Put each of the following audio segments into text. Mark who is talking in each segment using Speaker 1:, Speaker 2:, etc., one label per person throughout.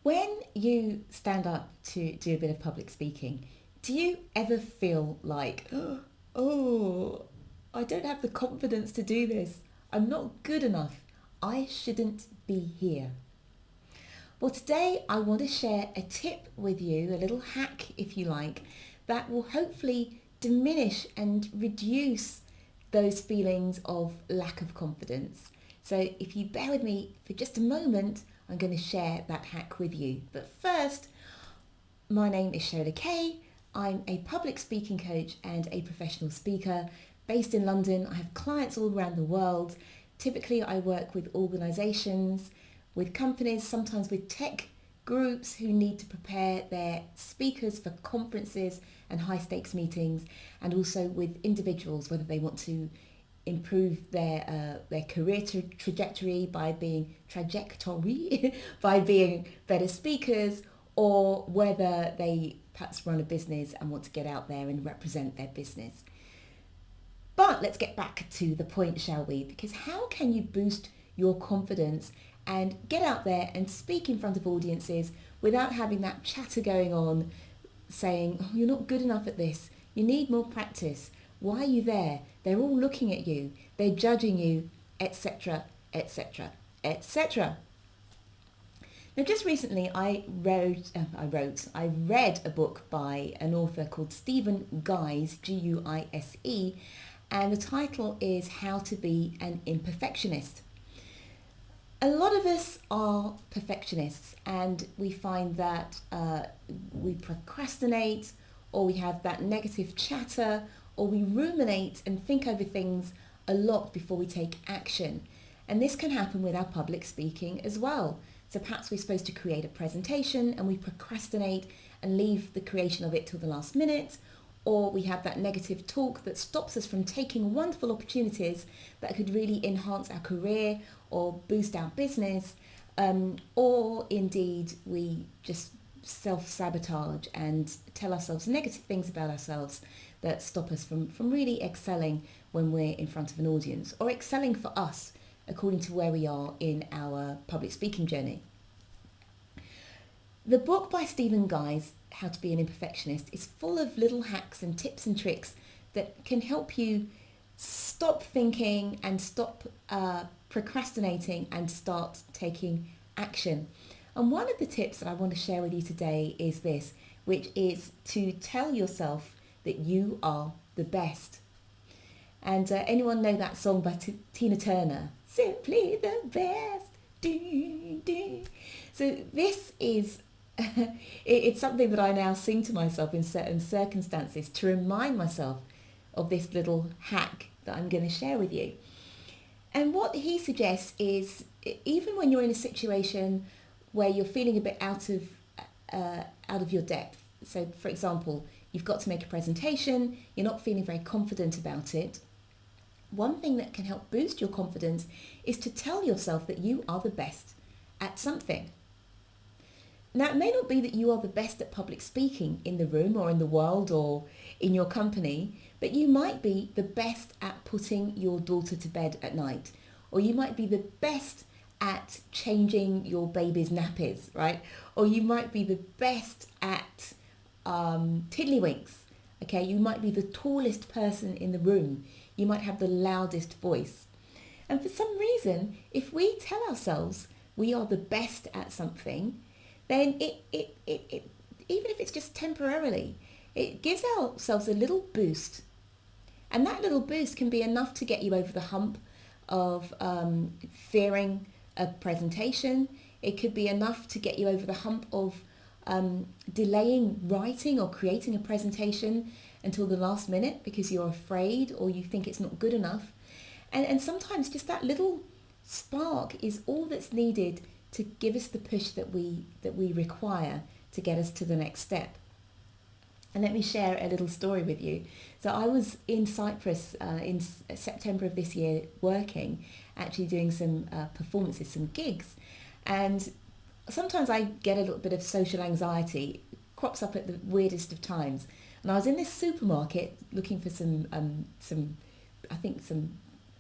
Speaker 1: When you stand up to do a bit of public speaking, do you ever feel like, oh, I don't have the confidence to do this. I'm not good enough. I shouldn't be here. Well, today I want to share a tip with you, a little hack, if you like, that will hopefully diminish and reduce those feelings of lack of confidence. So if you bear with me for just a moment, I'm going to share that hack with you. But first, my name is Shola Kaye. I'm a public speaking coach and a professional speaker based in London. I have clients all around the world. Typically, I work with organisations, with companies, sometimes with tech groups who need to prepare their speakers for conferences and high stakes meetings, and also with individuals, whether they want to improve their career trajectory by being by being better speakers, or whether they perhaps run a business and want to get out there and represent their business. But let's get back to the point, shall we? Because how can you boost your confidence and get out there and speak in front of audiences without having that chatter going on saying, oh, you're not good enough at this, you need more practice, why are you there? They're all looking at you, they're judging you, etc., etc., etc. Now, just recently, I read a book by an author called Stephen Guise, Guise, and the title is How to Be an Imperfectionist. A lot of us are perfectionists, and we find that we procrastinate, or we have that negative chatter, or we ruminate and think over things a lot before we take action. And this can happen with our public speaking as well. So perhaps we're supposed to create a presentation and we procrastinate and leave the creation of it till the last minute, or we have that negative talk that stops us from taking wonderful opportunities that could really enhance our career or boost our business, or indeed we just self-sabotage and tell ourselves negative things about ourselves that stop us from really excelling when we're in front of an audience, or excelling for us according to where we are in our public speaking journey. The book by Stephen Guise, How to Be an Imperfectionist, is full of little hacks and tips and tricks that can help you stop thinking and stop procrastinating and start taking action. And one of the tips that I want to share with you today is this, which is to tell yourself that you are the best. And anyone know that song by Tina Turner? Simply the best. Do, do. So this is, it's something that I now sing to myself in certain circumstances to remind myself of this little hack that I'm going to share with you. And what he suggests is, even when you're in a situation where you're feeling a bit out of your depth. So for example, you've got to make a presentation, you're not feeling very confident about it. One thing that can help boost your confidence is to tell yourself that you are the best at something. Now, it may not be that you are the best at public speaking in the room or in the world or in your company, but you might be the best at putting your daughter to bed at night, or you might be the best at changing your baby's nappies, right? Or you might be the best at tiddlywinks, okay? You might be the tallest person in the room. You might have the loudest voice. And for some reason, if we tell ourselves we are the best at something, then it even if it's just temporarily, it gives ourselves a little boost. And that little boost can be enough to get you over the hump of fearing a presentation. It could be enough to get you over the hump of delaying writing or creating a presentation until the last minute because you're afraid or you think it's not good enough. And sometimes just that little spark is all that's needed to give us the push that we require to get us to the next step. And let me share a little story with you. So I was in Cyprus in September of this year working, actually doing some performances, some gigs. And sometimes I get a little bit of social anxiety, crops up at the weirdest of times. And I was in this supermarket looking for some I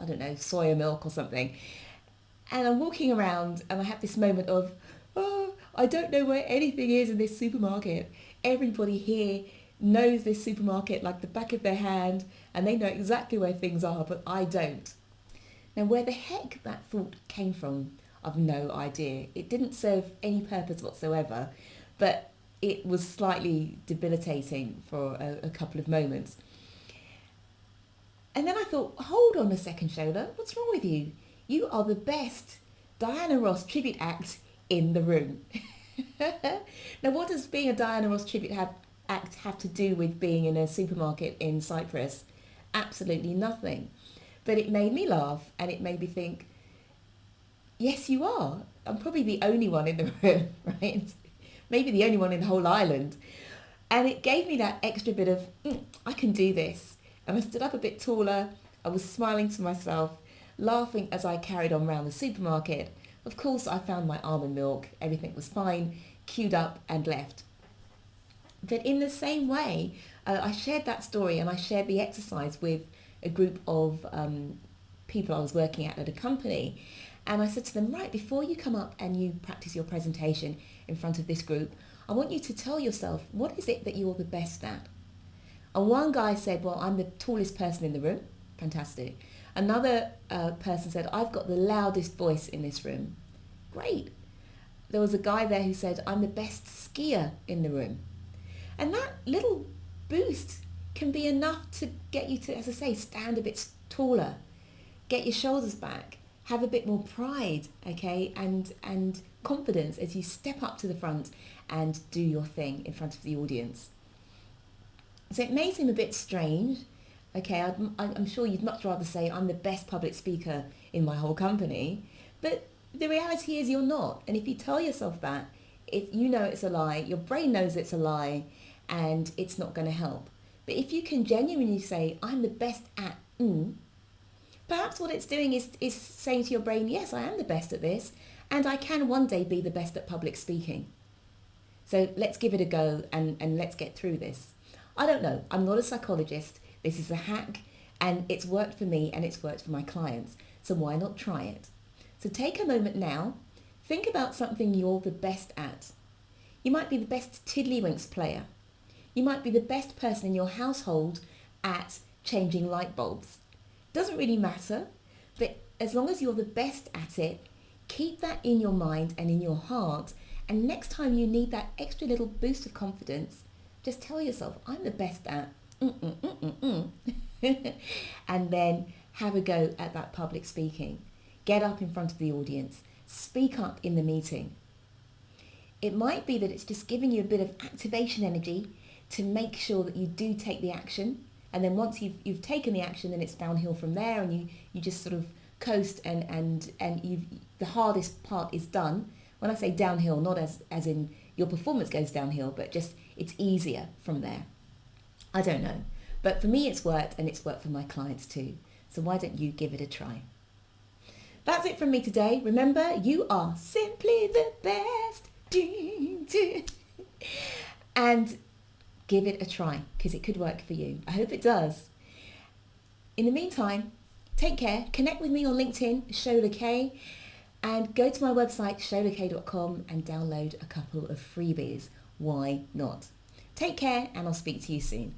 Speaker 1: don't know, soya milk or something. And I'm walking around and I have this moment of, oh, I don't know where anything is in this supermarket. Everybody here knows this supermarket like the back of their hand, and they know exactly where things are, but I don't. Now, where the heck that thought came from, I've no idea. It didn't serve any purpose whatsoever, but it was slightly debilitating for a couple of moments. And then I thought, hold on a second, Shola, what's wrong with you? You are the best Diana Ross tribute act in the room. Now, what does being a Diana Ross tribute act have to do with being in a supermarket in Cyprus? Absolutely nothing. But it made me laugh, and it made me think, yes, you are. I'm probably the only one in the room, right? Maybe the only one in the whole island. And it gave me that extra bit of, I can do this. And I stood up a bit taller. I was smiling to myself, laughing as I carried on around the supermarket. Of course, I found my almond milk. Everything was fine, queued up and left. But in the same way, I shared that story, and I shared the exercise with a group of people I was working at a company. And I said to them, right, before you come up and you practice your presentation in front of this group, I want you to tell yourself, what is it that you're the best at? And one guy said, well, I'm the tallest person in the room. Fantastic. Another person said, I've got the loudest voice in this room. Great. There was a guy there who said, I'm the best skier in the room. And that little boost can be enough to get you to, as I say, stand a bit taller, get your shoulders back, have a bit more pride, okay, and confidence as you step up to the front and do your thing in front of the audience. So it may seem a bit strange, okay, I'm sure you'd much rather say I'm the best public speaker in my whole company, but the reality is you're not. And if you tell yourself that, you know it's a lie, your brain knows it's a lie, and it's not going to help. But if you can genuinely say, I'm the best at, perhaps what it's doing is saying to your brain, yes, I am the best at this, and I can one day be the best at public speaking. So let's give it a go and let's get through this. I don't know. I'm not a psychologist. This is a hack, and it's worked for me and it's worked for my clients. So why not try it? So take a moment now. Think about something you're the best at. You might be the best tiddlywinks player. You might be the best person in your household at changing light bulbs. Doesn't really matter, but as long as you're the best at it, keep that in your mind and in your heart, and next time you need that extra little boost of confidence, just tell yourself, I'm the best at and then have a go at that public speaking. Get up in front of the audience, speak up in the meeting. It might be that it's just giving you a bit of activation energy to make sure that you do take the action. And then once you've taken the action, then it's downhill from there, and you just sort of coast and the hardest part is done. When I say downhill, not as in your performance goes downhill, but just it's easier from there. I don't know. But for me it's worked, and it's worked for my clients too. So why don't you give it a try? That's it from me today. Remember, you are simply the best. And give it a try, because it could work for you. I hope it does. In the meantime, take care. Connect with me on LinkedIn, Shola Kaye, and go to my website, sholakaye.com, and download a couple of freebies. Why not? Take care, and I'll speak to you soon.